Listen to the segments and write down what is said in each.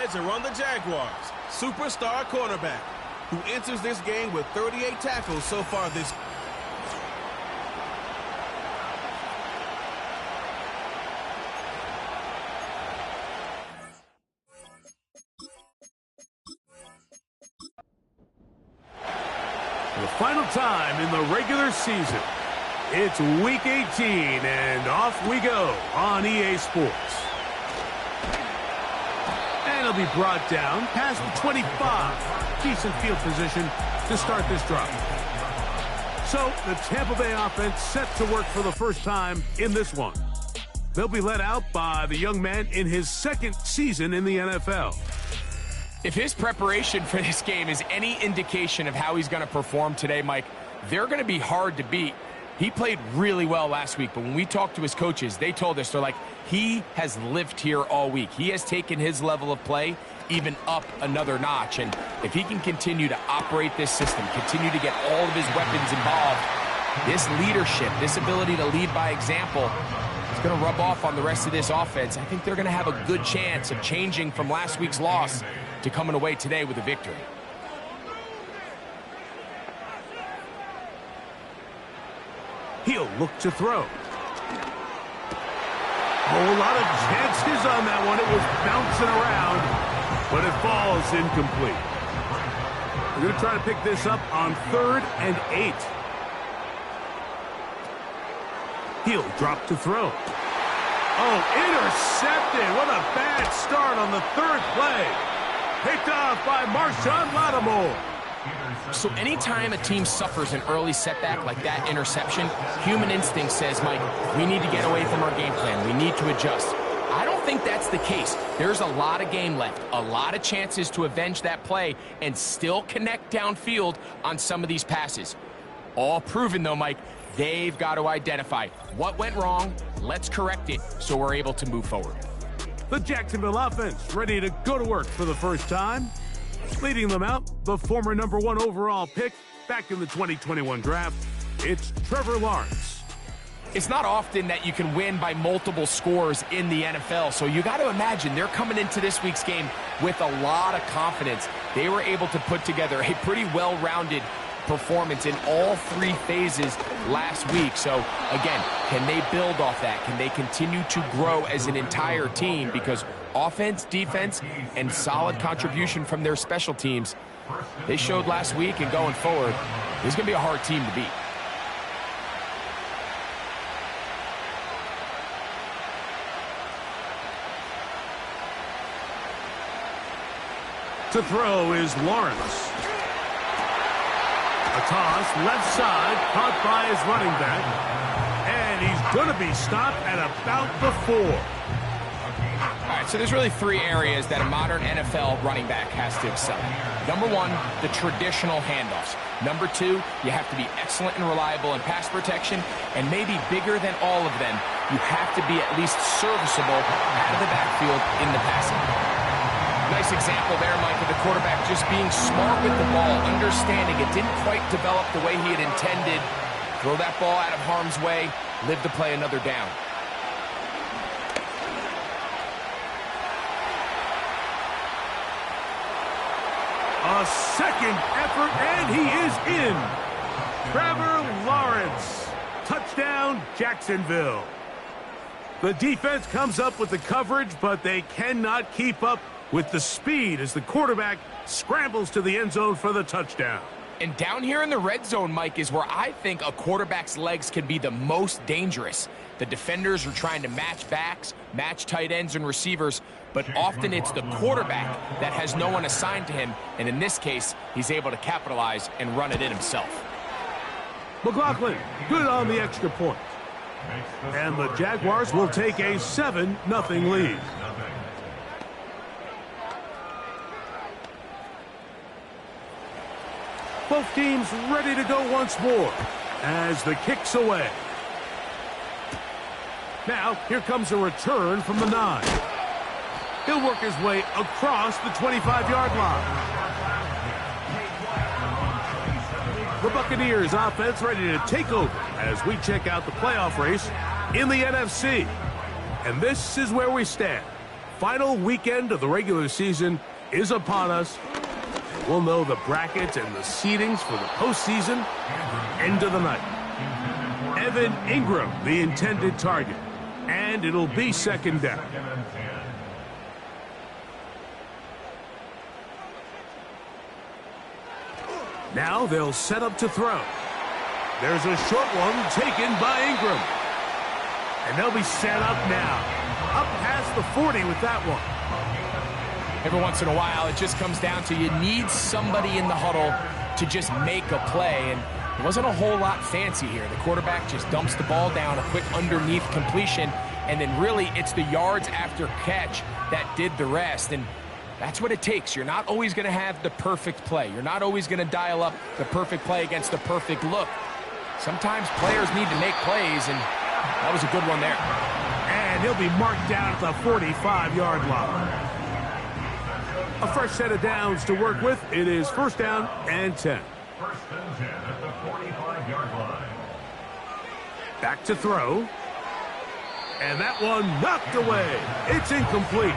eyes are on the Jaguars' superstar cornerback, who enters this game with 38 tackles so far this year. The final time in the regular season. It's Week 18, and off we go on EA Sports. And it'll be brought down past the 25. Decent field position to start this drive. So the Tampa Bay offense set to work for the first time in this one. They'll be led out by the young man in his second season in the NFL. If his preparation for this game is any indication of how he's going to perform today, Mike, they're going to be hard to beat. He played really well last week, but when we talked to his coaches, they told us, they're like, he has lived here all week. He has taken his level of play even up another notch, and if he can continue to operate this system, continue to get all of his weapons involved, this leadership, this ability to lead by example, is going to rub off on the rest of this offense. I think they're going to have a good chance of changing from last week's loss to coming away today with a victory. He'll look to throw. Whole lot of chances on that one. It was bouncing around, but it falls incomplete. We're going to try to pick this up on 3rd and 8. He'll drop to throw. Oh, intercepted. What a bad start on the 3rd play. Picked off by Marshawn Lattimore. So anytime a team suffers an early setback like that interception, human instinct says, Mike, we need to get away from our game plan. We need to adjust. I don't think that's the case. There's a lot of game left, a lot of chances to avenge that play and still connect downfield on some of these passes. All proven, though, Mike, they've got to identify what went wrong, let's correct it so we're able to move forward. The Jacksonville offense ready to go to work for the first time. Leading them out, the former #1 overall pick back in the 2021 draft, it's Trevor Lawrence. It's not often that you can win by multiple scores in the NFL, so you got to imagine they're coming into this week's game with a lot of confidence. They were able to put together a pretty well-rounded performance in all 3 phases last week. So, again, can they build off that? Can they continue to grow as an entire team? Because offense, defense, and solid contribution from their special teams, they showed last week, and going forward, this is going to be a hard team to beat. To throw is Lawrence. A toss, left side, caught by his running back. And he's going to be stopped at about the 4. All right, so there's really 3 areas that a modern NFL running back has to excel in. Number 1, the traditional handoffs. Number 2, you have to be excellent and reliable in pass protection. And maybe bigger than all of them, you have to be at least serviceable out of the backfield in the passing. Nice example there, Mike, of the quarterback just being smart with the ball, understanding it didn't quite develop the way he had intended. Throw that ball out of harm's way, live to play another down. A second effort, and he is in. Trevor Lawrence. Touchdown, Jacksonville. The defense comes up with the coverage, but they cannot keep up with the speed as the quarterback scrambles to the end zone for the touchdown. And down here in the red zone, Mike, is where I think a quarterback's legs can be the most dangerous. The defenders are trying to match backs, match tight ends and receivers, but often it's the quarterback that has no one assigned to him, and in this case, he's able to capitalize and run it in himself. McLaughlin, good on the extra point. And the Jaguars will take a 7-0 lead. Both teams ready to go once more as the kick's away. Now, here comes a return from the 9. He'll work his way across the 25-yard line. The Buccaneers offense ready to take over as we check out the playoff race in the NFC. And this is where we stand. final weekend of the regular season is upon us. We'll know the brackets and the seedings for the postseason end of the night. Evan Ingram, the intended target, and it'll be second down. Now they'll set up to throw. There's a short one taken by Ingram. And they'll be set up now. Up past the 40 with that one. Every once in a while, it just comes down to you need somebody in the huddle to just make a play. And it wasn't a whole lot fancy here. The quarterback just dumps the ball down, a quick underneath completion, and then really it's the yards after catch that did the rest. And that's what it takes. You're not always going to have the perfect play. You're not always going to dial up the perfect play against the perfect look. Sometimes players need to make plays, and that was a good one there. And he'll be marked down at the 45-yard line. A fresh set of downs to work with. It is first down and 10. First and 10 at the 45-yard line. Back to throw. And that one knocked away. It's incomplete.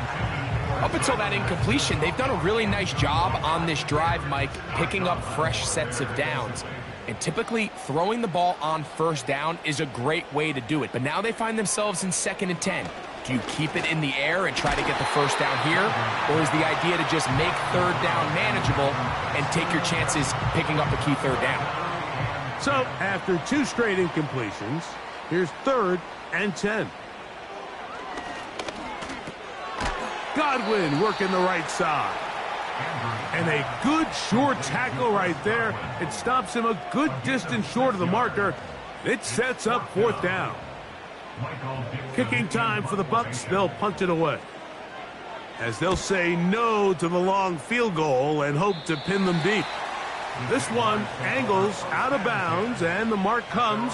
Up until that incompletion, they've done a really nice job on this drive, Mike, picking up fresh sets of downs. And typically, throwing the ball on first down is a great way to do it. But now they find themselves in 2nd and 10. Do you keep it in the air and try to get the first down here? Or is the idea to just make third down manageable and take your chances picking up a key third down? So, after 2 straight incompletions, here's 3rd and 10. Godwin working the right side. And a good short tackle right there. It stops him a good distance short of the marker. It sets up 4th down. Kicking time for the Bucs. They'll punt it away, as they'll say no to the long field goal and hope to pin them deep. This one angles out of bounds, and the mark comes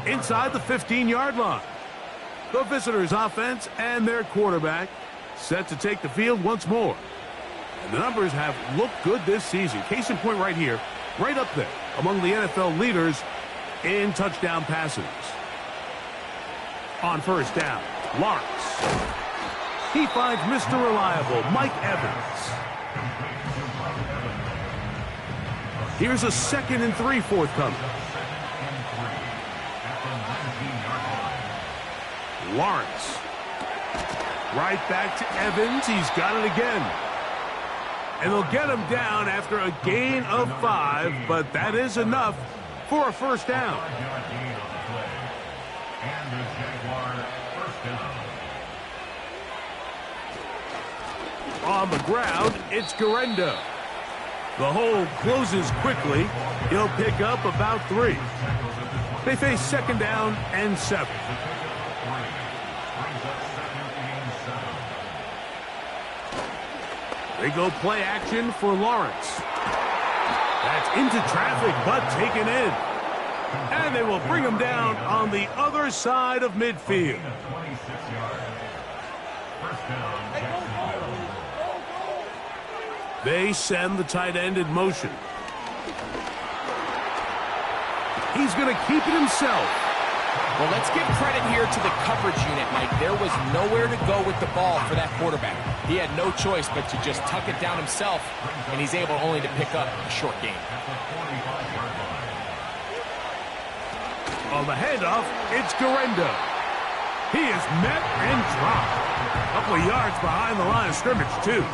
inside the 15-yard line. The visitors' offense and their quarterback set to take the field once more. And the numbers have looked good this season. Case in point right here, right up there among the NFL leaders in touchdown passes. On first down, Lawrence. He finds Mr. Reliable, Mike Evans. Here's a 2nd and 3 forthcoming. Lawrence. Right back to Evans. He's got it again. And they'll get him down after a gain of 5, but that is enough for a first down. On the ground, it's Garendo. The hole closes quickly. He'll pick up about 3. They face 2nd down and 7. They go play action for Lawrence. That's into traffic, but taken in. And they will bring him down on the other side of midfield. They send the tight end in motion. He's going to keep it himself. Well, let's give credit here to the coverage unit, Mike. There was nowhere to go with the ball for that quarterback. He had no choice but to just tuck it down himself, and he's able only to pick up a short gain. On the handoff, it's Garendo. He is met and dropped. A couple of yards behind the line of scrimmage, too.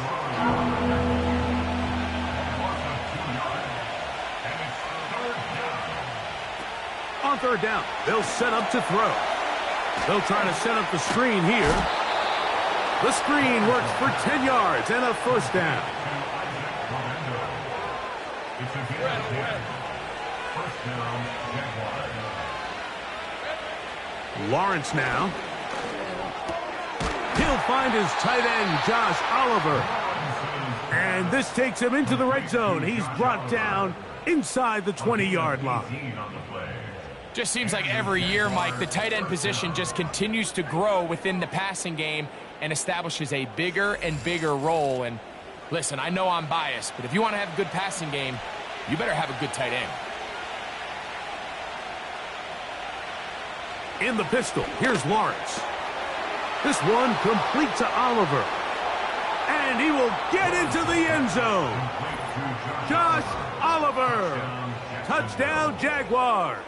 On third down, they'll set up to throw. They'll try to set up the screen here. The screen works for 10 yards and a first down. Lawrence now. He'll find his tight end, Josh Oliver. And this takes him into the red zone. He's brought down inside the 20-yard line. Just seems like every year, Mike, the tight end position just continues to grow within the passing game and establishes a bigger and bigger role. And listen, I know I'm biased, but if you want to have a good passing game, you better have a good tight end. In the pistol, here's Lawrence. This one complete to Oliver. And he will get into the end zone. Josh Oliver. Touchdown, Jaguars.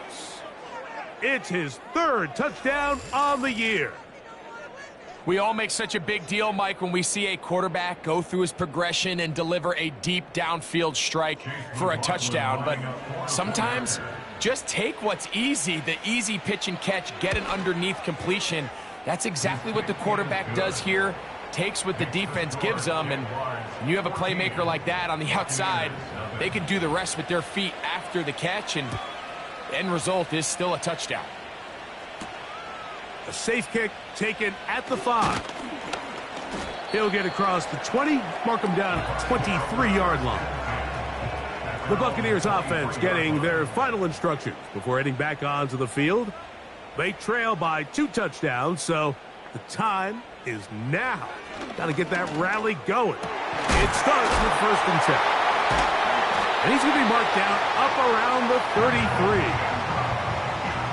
It's his third touchdown on the year. We all make such a big deal, Mike, when we see a quarterback go through his progression and deliver a deep downfield strike for a touchdown. But sometimes just take what's easy, the easy pitch and catch, get an underneath completion. That's exactly what the quarterback does here. Takes what the defense gives them, and when you have a playmaker like that on the outside, they can do the rest with their feet after the catch, and the end result is still a touchdown. A safe kick taken at the 5. He'll get across the 20, mark him down at the 23-yard line. The Buccaneers offense getting their final instructions before heading back onto the field. They trail by 2 touchdowns, so the time is now. Got to get that rally going. It starts with 1st and 10. And he's going to be marked down up around the 33.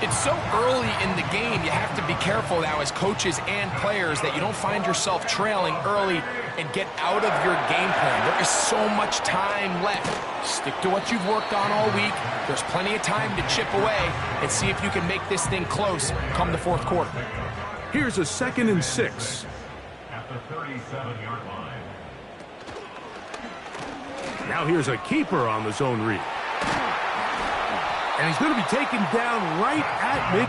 It's so early in the game, you have to be careful now as coaches and players that you don't find yourself trailing early and get out of your game plan. There is so much time left. Stick to what you've worked on all week. There's plenty of time to chip away and see if you can make this thing close come the 4th quarter. Here's a 2nd and 6. At the 37-yard line. Now here's a keeper on the zone read. And he's going to be taken down right at mid.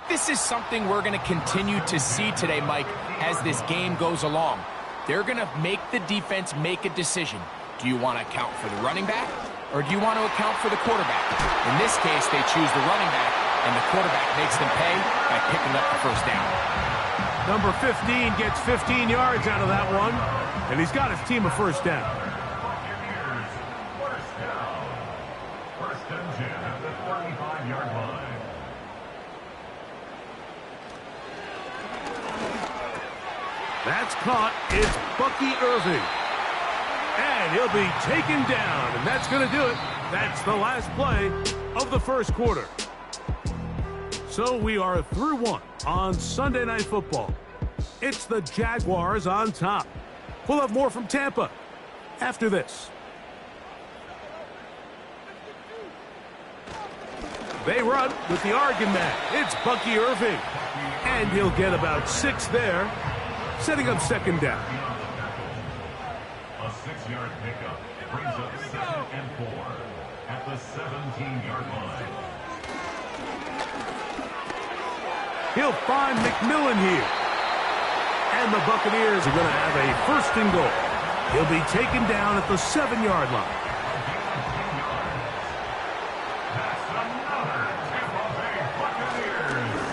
This is something we're going to continue to see today, Mike, as this game goes along. They're going to make the defense make a decision. Do you want to account for the running back, or do you want to account for the quarterback? In this case, they choose the running back, and the quarterback makes them pay by picking up the 1st down. Number 15 gets 15 yards out of that one, and he's got his team a 1st down. Buccaneers, 1st down. 1st and 10 at the 45-yard line. That's caught. It's Bucky Irving. And he'll be taken down, and that's going to do it. That's the last play of the 1st quarter. So we are through 1 on Sunday Night Football. It's the Jaguars on top. We'll have more from Tampa after this. They run with the Oregon man. It's Bucky Irving. And he'll get about 6 there, setting up 2nd down. A 6-yard pickup brings up 2nd and 4 at the 17-yard line. He'll find McMillan here. And the Buccaneers are going to have a 1st and goal. He'll be taken down at the 7-yard line. That's another Tampa Bay Buccaneers.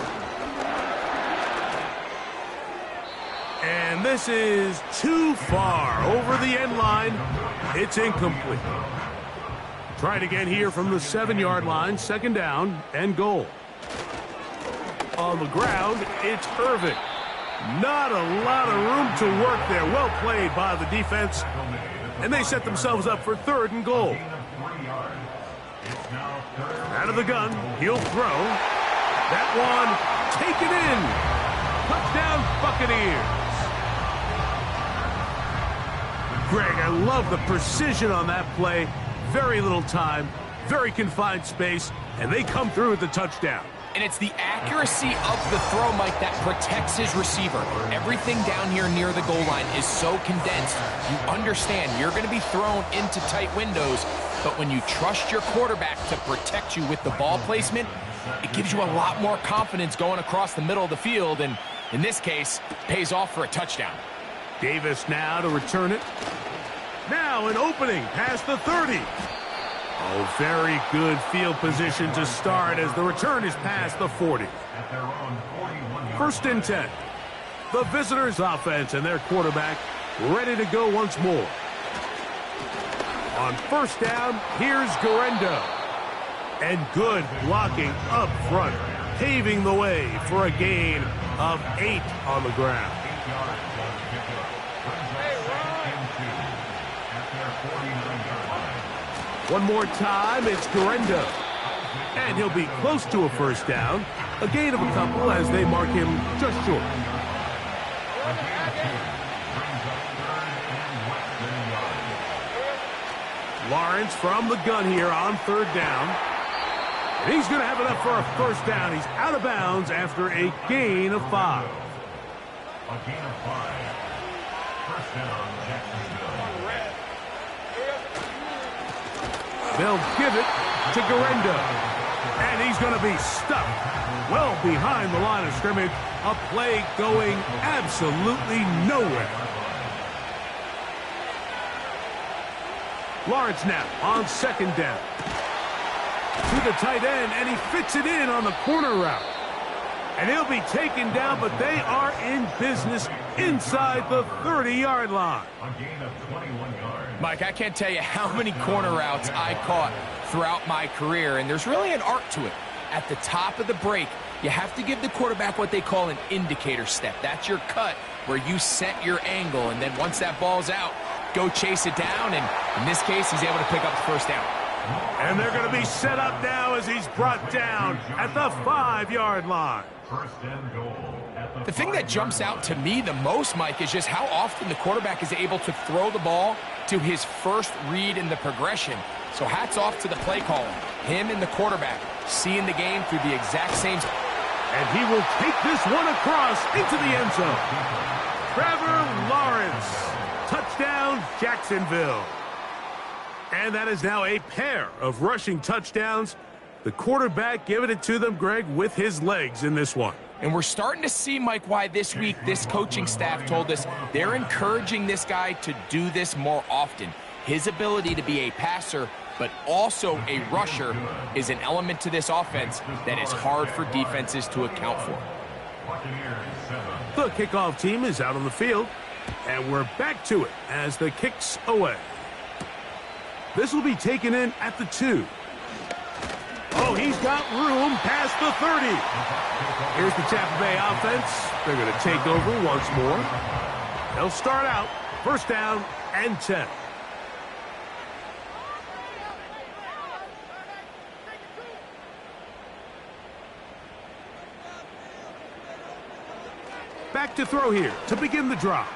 And this is too far over the end line. It's incomplete. Try it again here from the 7-yard line. 2nd down and goal. On the ground, it's Irving. Not a lot of room to work there. Well played by the defense. And they set themselves up for 3rd and goal. Out of the gun, he'll throw. That one taken in. Touchdown, Buccaneers. Greg, I love the precision on that play. Very little time, very confined space, and they come through with the touchdown. And it's the accuracy of the throw, Mike, that protects his receiver. Everything down here near the goal line is so condensed. You understand you're going to be thrown into tight windows, but when you trust your quarterback to protect you with the ball placement, it gives you a lot more confidence going across the middle of the field, and in this case, pays off for a touchdown. Davis now to return it. Now an opening past the 30. Oh, very good field position to start as the return is past the 40. 1st and 10. The visitors' offense and their quarterback ready to go once more. On first down, here's Garendo. And good blocking up front, paving the way for a gain of 8 on the ground. One more time, it's Garendo. And he'll be close to a first down. A gain of a couple as they mark him just short. Lawrence from the gun here on third down. And he's going to have enough for a first down. He's out of bounds after a gain of 5. A gain of 5. First down, Jacksonville. They'll give it to Garendo. And he's going to be stuck well behind the line of scrimmage. A play going absolutely nowhere. Lawrence now on second down. To the tight end, and he fits it in on the corner route. And he'll be taken down, but they are in business inside the 30-yard line. A gain of 21 yards. Mike, I can't tell you how many corner routes I caught throughout my career, and there's really an art to it. At the top of the break, you have to give the quarterback what they call an indicator step. That's your cut where you set your angle, and then once that ball's out, go chase it down, and in this case, he's able to pick up the first down. And they're going to be set up now as he's brought down at the 5-yard line. First and goal. The thing that jumps out to me the most, Mike, is just how often the quarterback is able to throw the ball to his first read in the progression. So hats off to the play caller. Him and the quarterback seeing the game through the exact same. And he will take this one across into the end zone. Trevor Lawrence. Touchdown, Jacksonville. And that is now a pair of rushing touchdowns. The quarterback giving it to them, Greg, with his legs in this one. And we're starting to see, Mike, why this week this coaching staff told us they're encouraging this guy to do this more often. His ability to be a passer, but also a rusher, is an element to this offense that is hard for defenses to account for. The kickoff team is out on the field, and we're back to it as the kick's away. This will be taken in at the 2. Oh, he's got room past the 30. Here's the Tampa Bay offense. They're going to take over once more. They'll start out first down and 10. Back to throw here to begin the drop.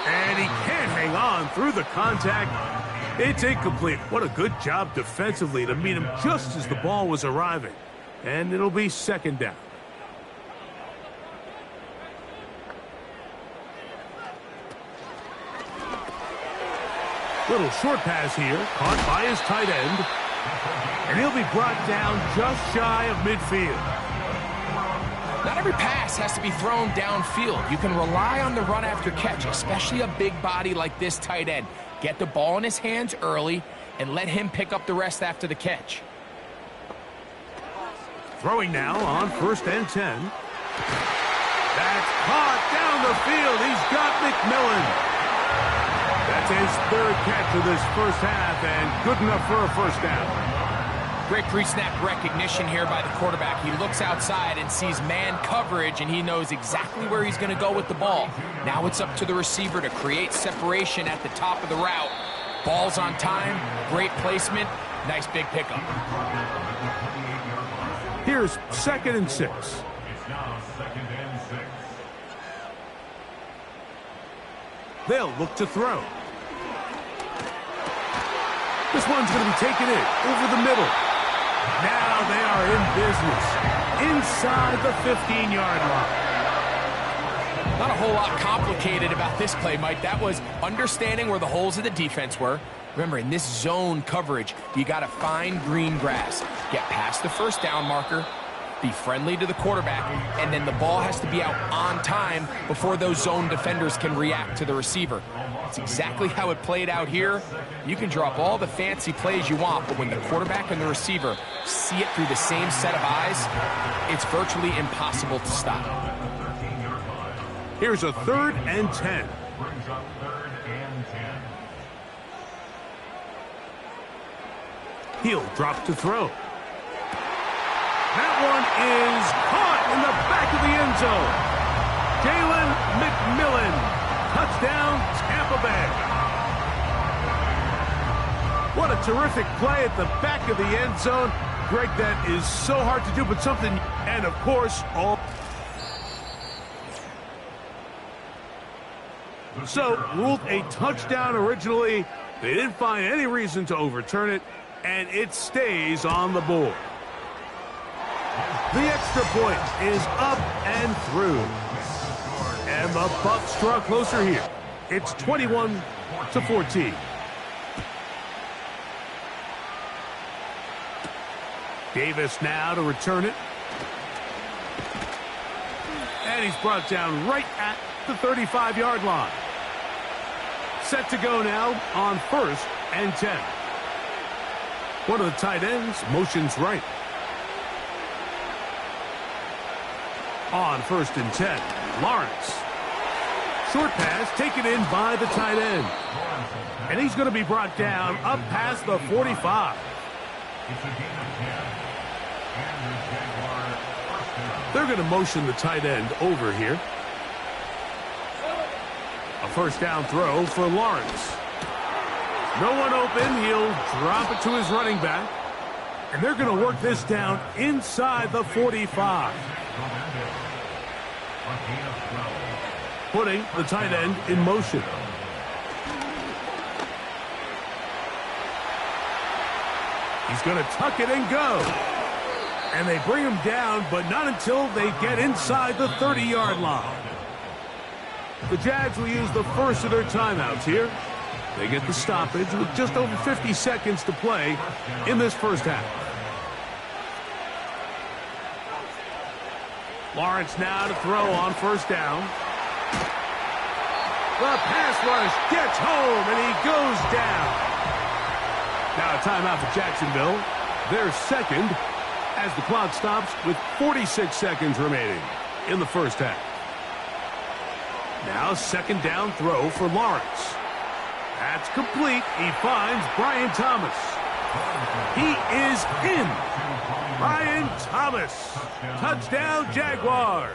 And he can't hang on through the contact. It's incomplete. What a good job defensively to meet him just as the ball was arriving. And it'll be second down. Little short pass here, caught by his tight end. And he'll be brought down just shy of midfield. Not every pass has to be thrown downfield. You can rely on the run after catch, especially a big body like this tight end. Get the ball in his hands early and let him pick up the rest after the catch. Throwing now on first and 10. That's caught down the field. He's got McMillan. That's his third catch of this first half and good enough for a first down. Great pre-snap recognition here by the quarterback. He looks outside and sees man coverage, and he knows exactly where he's going to go with the ball. Now it's up to the receiver to create separation at the top of the route. Ball's on time, great placement, nice big pickup. Here's second and 6. It's now second and 6. They'll look to throw. This one's going to be taken in over the middle. Now they are in business inside the 15-yard line. Not a whole lot complicated about this play, Mike. That was understanding where the holes of the defense were. Remember, in this zone coverage, you got to find green grass. Get past the first down marker, be friendly to the quarterback, and then the ball has to be out on time before those zone defenders can react to the receiver. That's exactly how it played out here. You can drop all the fancy plays you want, but when the quarterback and the receiver see it through the same set of eyes, it's virtually impossible to stop. Here's a 3rd and 10. Brings up 3rd and 10. He'll drop to throw. That one is caught in the back of the end zone. Jalen McMillan. Touchdown, Tampa Bay. What a terrific play at the back of the end zone. Greg, that is so hard to do, but something, and of course, all. So, ruled a touchdown originally. They didn't find any reason to overturn it, and it stays on the board. The extra point is up and through. And the Bucs draw closer here. It's 21-14. Davis now to return it. And he's brought down right at the 35-yard line. Set to go now on 1st and 10. One of the tight ends motions right. On 1st and 10, Lawrence. Short pass taken in by the tight end. And he's going to be brought down up past the 45. It's a gain of 10. And the Jaguar first down. They're going to motion the tight end over here. A 1st down throw for Lawrence. No one open. He'll drop it to his running back. And they're going to work this down inside the 45. Putting the tight end in motion. He's going to tuck it and go. And they bring him down, but not until they get inside the 30-yard line. The Jags will use the first of their timeouts here. They get the stoppage with just over 50 seconds to play in this first half. Lawrence now to throw on 1st down. The pass rush gets home, and he goes down. Now a timeout for Jacksonville. Their second as the clock stops with 46 seconds remaining in the first half. Now 2nd down throw for Lawrence. That's complete. He finds Brian Thomas. He is in. Brian Thomas. Touchdown, Jaguars.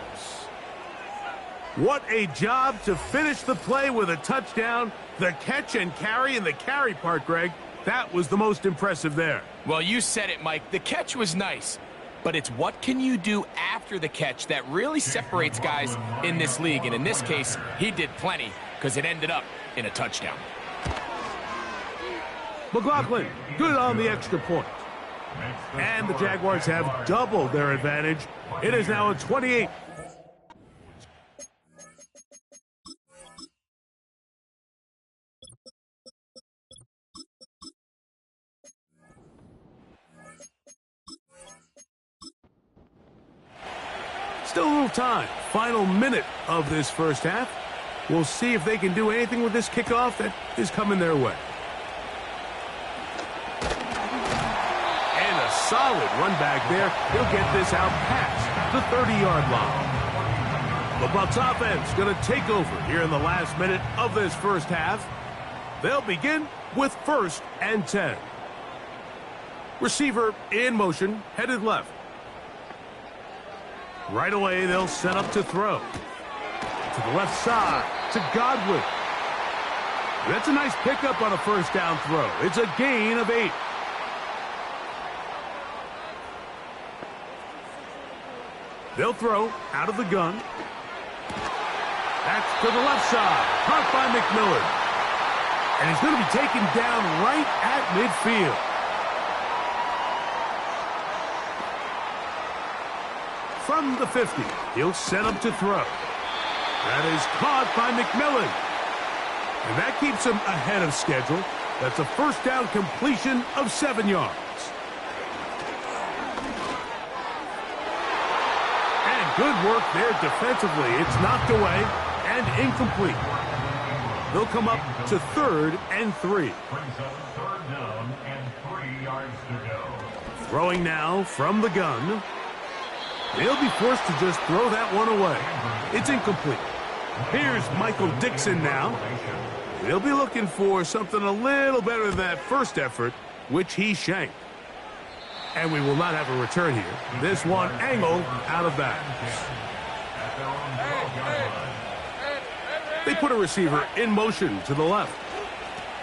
What a job to finish the play with a touchdown. The catch and carry, and the carry part, Greg, that was the most impressive there. Well, you said it, Mike. The catch was nice, but it's what can you do after the catch that really separates guys in this league. And in this case, he did plenty because it ended up in a touchdown. McLaughlin, good on the extra point. And the Jaguars have doubled their advantage. It is now a 28. Still a little time. Final minute of this first half. We'll see if they can do anything with this kickoff that is coming their way. And a solid run back there. He'll get this out past the 30-yard line. The Bucs offense going to take over here in the last minute of this first half. They'll begin with 1st and 10. Receiver in motion, headed left. Right away, they'll set up to throw. To the left side, to Godwin. That's a nice pickup on a 1st down throw. It's a gain of 8. They'll throw out of the gun. That's to the left side, caught by McMillan. And he's going to be taken down right at midfield. From the 50, he'll set up to throw. That is caught by McMillan. And that keeps him ahead of schedule. That's a 1st down completion of 7 yards. And good work there defensively. It's knocked away and incomplete. They'll come up to 3rd and 3. Brings up 3rd down and 3 yards to go. Throwing now from the gun. They'll be forced to just throw that one away. It's incomplete. Here's Michael Dixon now. He'll be looking for something a little better than that first effort, which he shanked. And we will not have a return here. This one angled out of bounds. They put a receiver in motion to the left.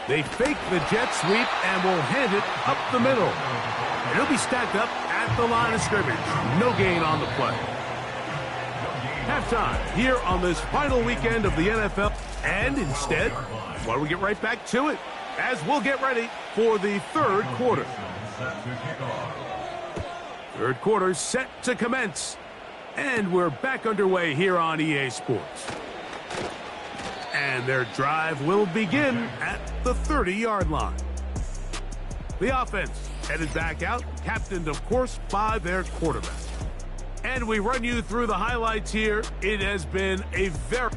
They fake the jet sweep and will hand it up the middle. And he'll be stacked up at the line of scrimmage. No gain on the play. Halftime here on this final weekend of the NFL. And instead, why don't we get right back to it as we'll get ready for the third quarter. Third quarter set to commence. And we're back underway here on EA Sports. And their drive will begin at the 30-yard line. The offense headed back out, captained, of course, by their quarterback. And we run you through the highlights here. It has been a very...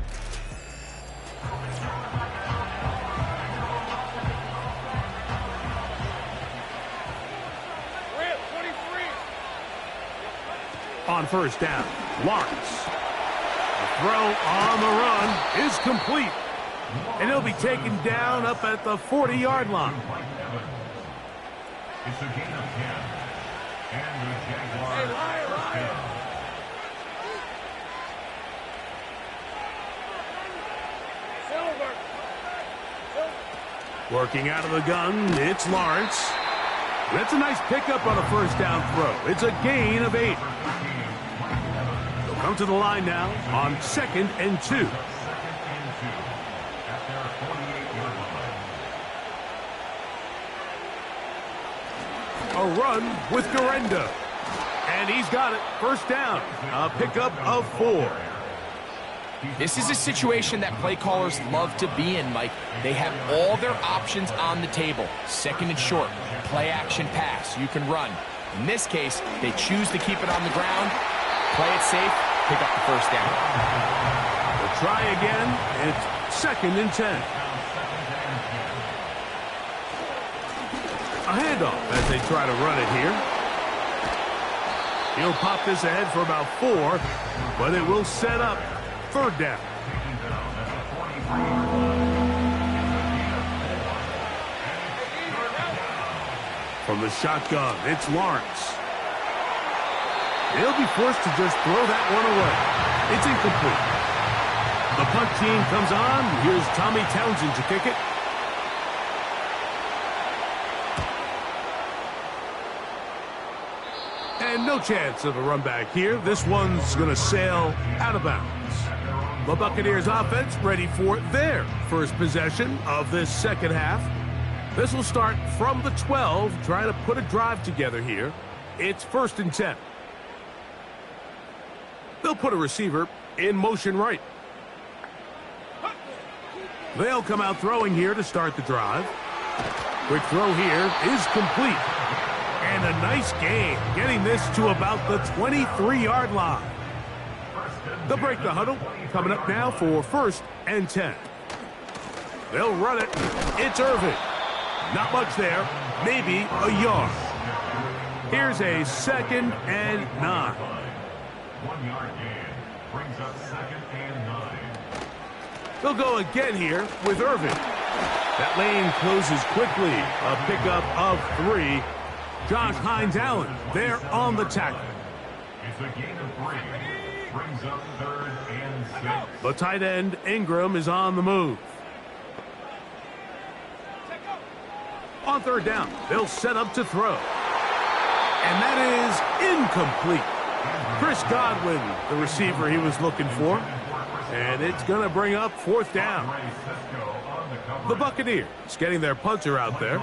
On first down, Lawrence. The throw on the run is complete. And he'll be taken down up at the 40-yard line. It's a gain of 10. And the Jaguars first down. Working out of the gun, it's Lawrence. That's a nice pickup on a first down throw. It's a gain of 8. They'll come to the line now on 2nd and 2. A run with Garenda. And he's got it. First down. A pickup of 4. This is a situation that play callers love to be in, Mike. They have all their options on the table. Second and short, play action pass. You can run. In this case, they choose to keep it on the ground, play it safe, pick up the first down. They'll try again. It's 2nd and 10. A handoff as they try to run it here. He'll pop this ahead for about 4, but it will set up 3rd down. From the shotgun, it's Lawrence. He'll be forced to just throw that one away. It's incomplete. The punt team comes on. Here's Tommy Townsend to kick it. And no chance of a run back here. This one's going to sail out of bounds. The Buccaneers offense ready for their first possession of this second half. This will start from the 12, trying to put a drive together here. It's 1st and 10. They'll put a receiver in motion right. They'll come out throwing here to start the drive. Quick throw here is complete. And a nice gain, getting this to about the 23-yard line. They'll break the huddle. Coming up now for 1st and 10. They'll run it. It's Irvin. Not much there. Maybe a yard. Here's a 2nd and 9. 1 yard gain brings up 2nd and 9. They'll go again here with Irvin. That lane closes quickly. A pickup of 3. Josh Hines-Allen there on the tackle. It's a gain of 3. Brings up 3rd and 6. The tight end, Ingram, is on the move. On 3rd down, they'll set up to throw. And that is incomplete. Chris Godwin, the receiver he was looking for. And it's going to bring up 4th down. The Buccaneers getting their punter out there.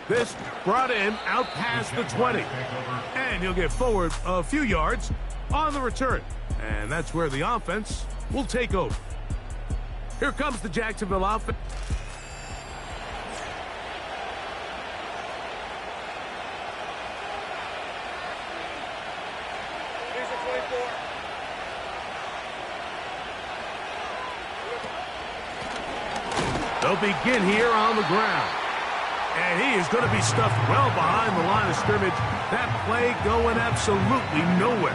This brought him out past the 20. And he'll get forward a few yards on the return. And that's where the offense will take over. Here comes the Jacksonville offense. They'll begin here on the ground. And he is going to be stuffed well behind the line of scrimmage. That play going absolutely nowhere.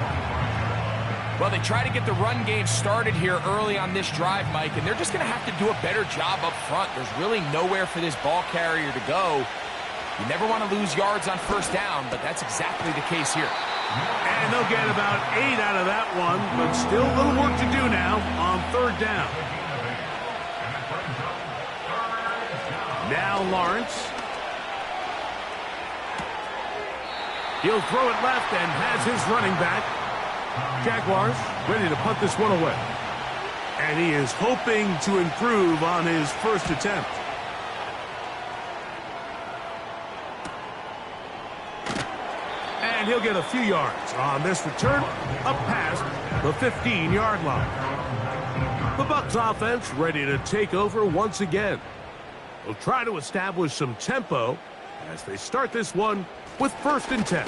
Well, they try to get the run game started here early on this drive, Mike, and they're just going to have to do a better job up front. There's really nowhere for this ball carrier to go. You never want to lose yards on first down, but that's exactly the case here. And they'll get about 8 out of that one, but still a little work to do now on third down. Now Lawrence. He'll throw it left and has his running back. Jaguars ready to punt this one away. And he is hoping to improve on his first attempt. And he'll get a few yards on this return up past the 15-yard line. The Bucs offense ready to take over once again. They'll try to establish some tempo as they start this one with 1st and 10.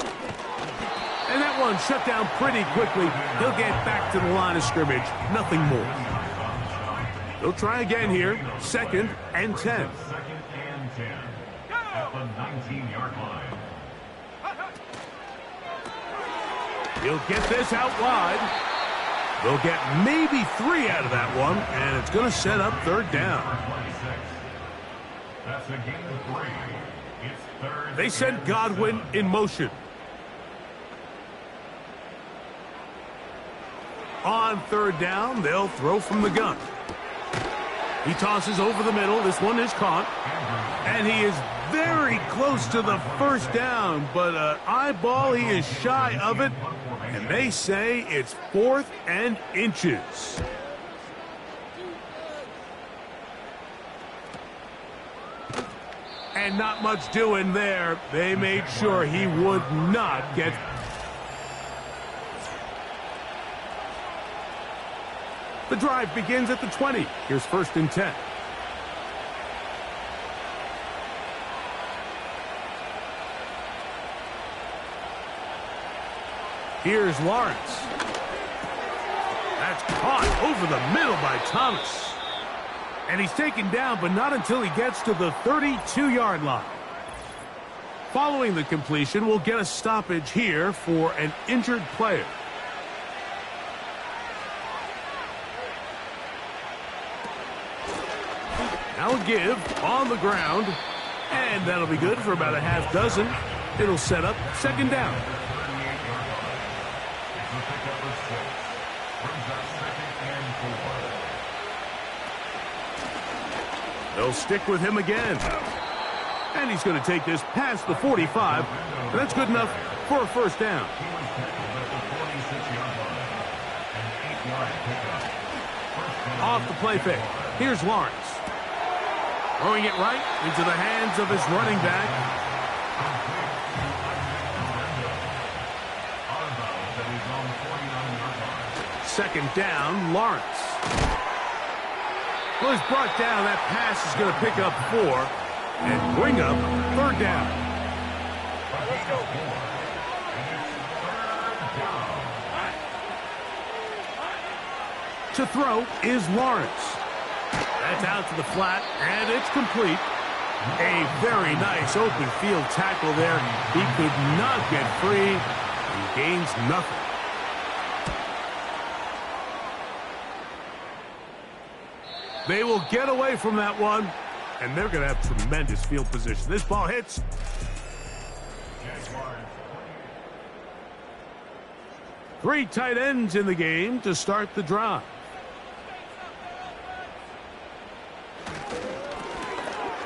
And that one shut down pretty quickly. He'll get back to the line of scrimmage. Nothing more. They'll try again here. 2nd and 10. 2nd and 10 at the 19-yard line. He'll get this out wide. They'll get maybe 3 out of that one, and it's going to set up 3rd down. That's a gain of 3. It's 3rd. They sent Godwin in motion. On 3rd down, they'll throw from the gun. He tosses over the middle. This one is caught. And he is very close to the 1st down, but eyeball, he is shy of it. And they say it's 4th and inches. And not much doing there. They made sure he would not get. The drive begins at the 20. Here's 1st and 10. Here's Lawrence. That's caught over the middle by Thomas. And he's taken down, but not until he gets to the 32-yard line. Following the completion, we'll get a stoppage here for an injured player. Now a give on the ground, and that'll be good for about a half dozen. It'll set up 2nd down. They'll stick with him again. And he's going to take this past the 45. And that's good enough for a 1st down. Off the play fake. Here's Lawrence. Throwing it right into the hands of his running back. 2nd down, Lawrence. Well, he's brought down. That pass is going to pick up 4 and bring up 3rd down. To throw is Lawrence. That's out to the flat, and it's complete. A very nice open field tackle there. He could not get free. He gains nothing. They will get away from that one, and they're going to have tremendous field position. This ball hits. Three tight ends in the game to start the drive.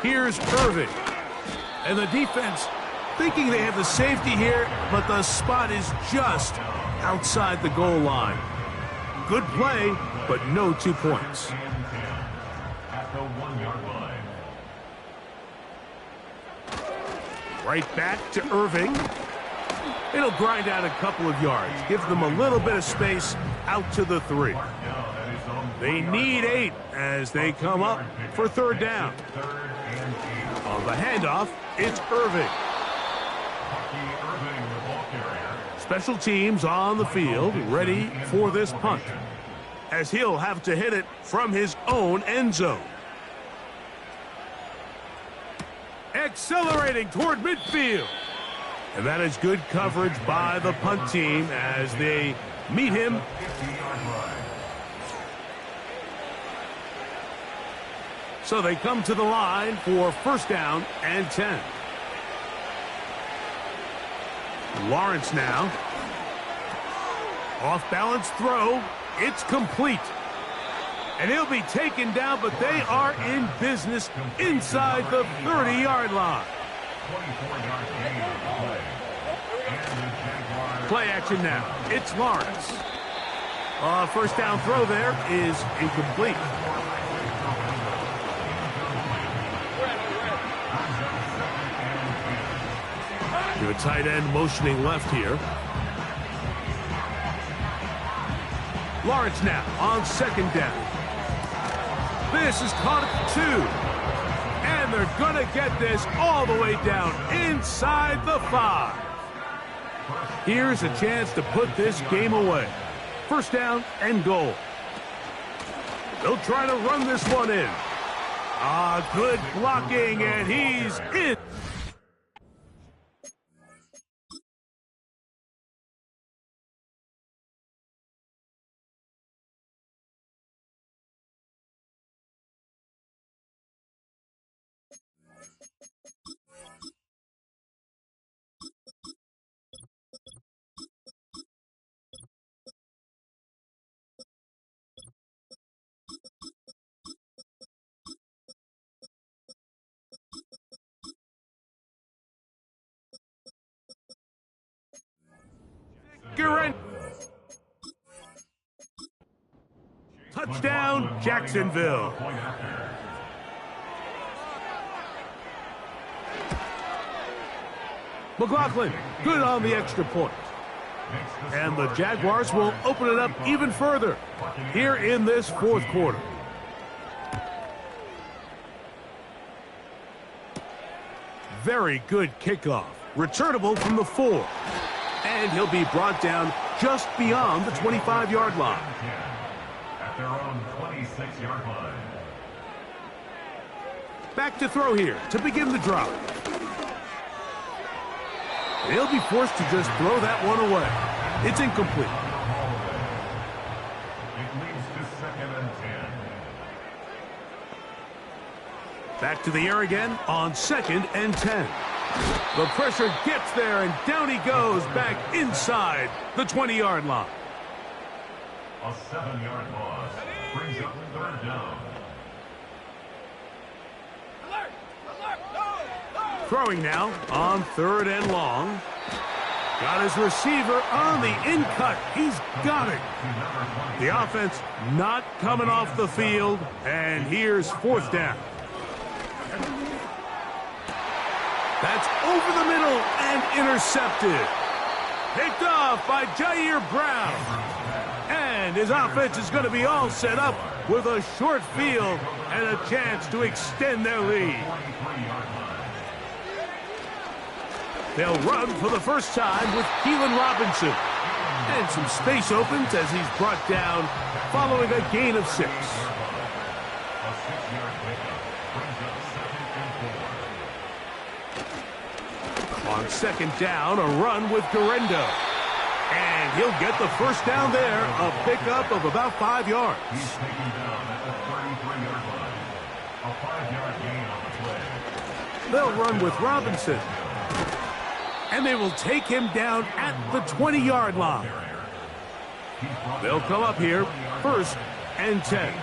Here's Irving. And the defense thinking they have the safety here, but the spot is just outside the goal line. Good play, but no 2 points. At the 1-yard line. Right back to Irving. It'll grind out a couple of yards. Gives them a little bit of space out to the 3. They need 8 as they come up for 3rd down. On the handoff, it's Irving. Special teams on the field, ready for this punt, as he'll have to hit it from his own end zone. accelerating toward midfield. And that is good coverage by the punt team as they meet him. So they come to the line for first down and 10. Lawrence now. Off-balance throw. It's complete. And he'll be taken down, but they are in business inside the 30-yard line. Play action now. It's Lawrence. First down throw there is incomplete. The tight end motioning left here. Lawrence now on second down. This is caught at 2. And they're going to get this all the way down inside the 5. Here's a chance to put this game away. First down and goal. They'll try to run this one in. Good blocking, and he's in. Touchdown, Jacksonville. McLaughlin, good on the extra point. And the Jaguars will open it up even further here in this fourth quarter. Very good kickoff. Returnable from the 4. And he'll be brought down just beyond the 25-yard line. At their own 26-yard line. Back to throw here to begin the drive. He'll be forced to just throw that one away. It's incomplete. It leads to second and 10. Back to the air again on second and 10. The pressure gets there, and down he goes back inside the 20-yard line. A 7-yard loss brings up third down. Throwing now on third and long. Got his receiver on the in-cut. He's got it. The offense not coming off the field, and here's fourth down. That's over the middle and intercepted. Picked off by Jair Brown. And his offense is going to be all set up with a short field and a chance to extend their lead. They'll run for the first time with Keelan Robinson. And some space opens as he's brought down following a gain of 6. On second down, a run with Guerrero. And he'll get the first down there, a pickup of about 5 yards. He's taken down at the 33-yard line. A 5-yard gain on the play. They'll run with Robinson. And they will take him down at the 20-yard line. They'll come up here, first and 10.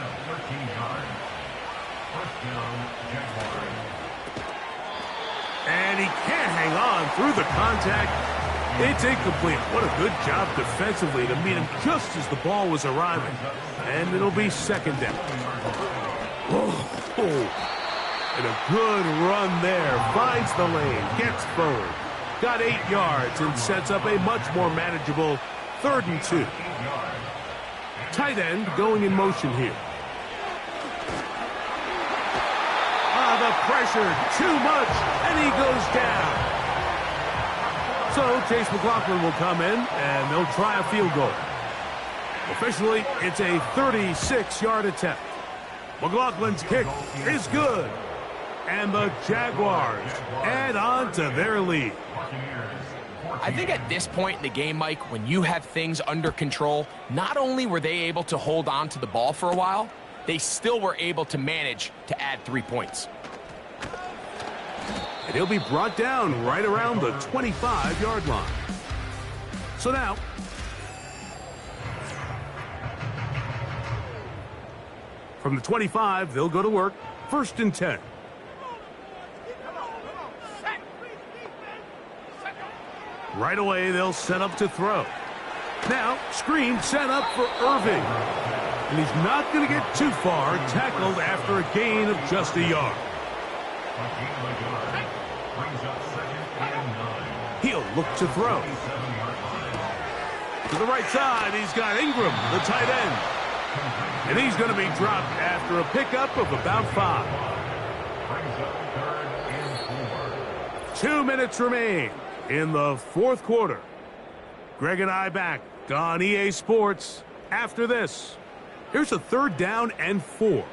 And he can't hang on through the contact. It's incomplete. What a good job defensively to meet him just as the ball was arriving. And it'll be second down. And a good run there. Finds the lane, gets forward. Got 8 yards and sets up a much more manageable 3rd and 2. Tight end going in motion here. The pressure, too much, and he goes down. So Chase McLaughlin will come in, and they'll try a field goal. Officially, it's a 36-yard attempt. McLaughlin's kick is good. And the Jaguars add on to their lead. I think at this point in the game, Mike, when you have things under control, not only were they able to hold on to the ball for a while, they still were able to manage to add 3 points. And he'll be brought down right around the 25-yard line. So now, from the 25, they'll go to work. 1st and 10. Right away, they'll set up to throw. Now, screen set up for Irving. And he's not going to get too far, tackled after a gain of just a yard. He'll look to throw. To the right side, he's got Ingram, the tight end. And he's going to be dropped after a pickup of about 5. 2 minutes remain in the 4th quarter. Greg and I back on EA Sports after this. Here's a 3rd down and 4.